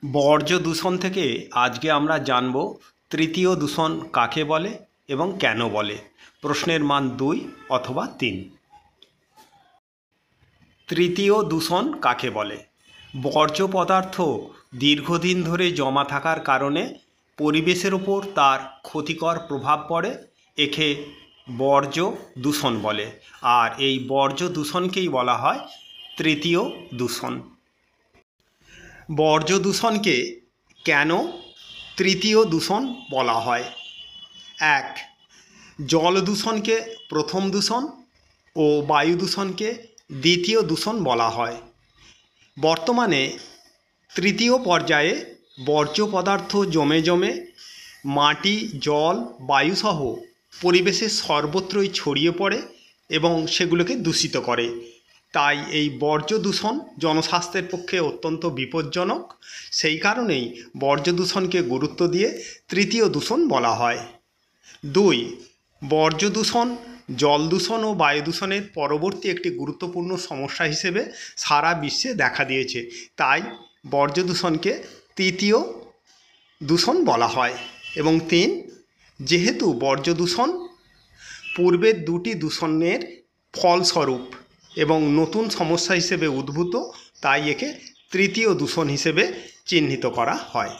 বর্জ্য দূষণ থেকে আজকে আমরা জানব তৃতীয় দূষণ কাকে বলে এবং কেন বলে। প্রশ্নের মান 2 অথবা 3। তৃতীয় দূষণ কাকে বলে? বর্জ্য পদার্থ দীর্ঘদিন ধরে জমা থাকার কারণে পরিবেশের উপর তার ক্ষতিকর প্রভাব পড়ে, একে বর্জ্য দূষণ বলে। আর এই বর্জ্য দূষণকেই বলা হয় তৃতীয় দূষণ। বর্জ্য দূষণকে কেন তৃতীয় দূষণ বলা হয়? 1. জল দূষণকে প্রথম দূষণ ও বায়ু দূষণকে দ্বিতীয় দূষণ বলা হয়। বর্তমানে তৃতীয় পর্যায়ে বর্জ্য পদার্থ জমে জমে মাটি, জল, বায়ুসহ পরিবেশের সর্বত্রই ছড়িয়ে পড়ে এবং সেগুলোকে দূষিত করে। তাই এই বর্জ্য দূষণ জনস্বাস্থ্যের পক্ষে অত্যন্ত বিপজ্জনক। সেই কারণেই বর্জ্য দূষণকে গুরুত্ব দিয়ে তৃতীয় দূষণ বলা হয়। 2. বর্জ্য দূষণ জল দূষণ ও বায়ু দূষণের পরবর্তী একটি গুরুত্বপূর্ণ সমস্যা হিসেবে সারা বিশ্বে দেখা দিয়েছে। তাই বর্জ্য দূষণকে তৃতীয় দূষণ বলা হয়। এবং 3. যেহেতু বর্জ্য দূষণ পূর্বের দুটি দূষণের ফলস্বরূপ এবং নতুন সমস্যা হিসেবে উদ্ভূত, তাই একে তৃতীয় দূষণ হিসেবে চিহ্নিত করা হয়।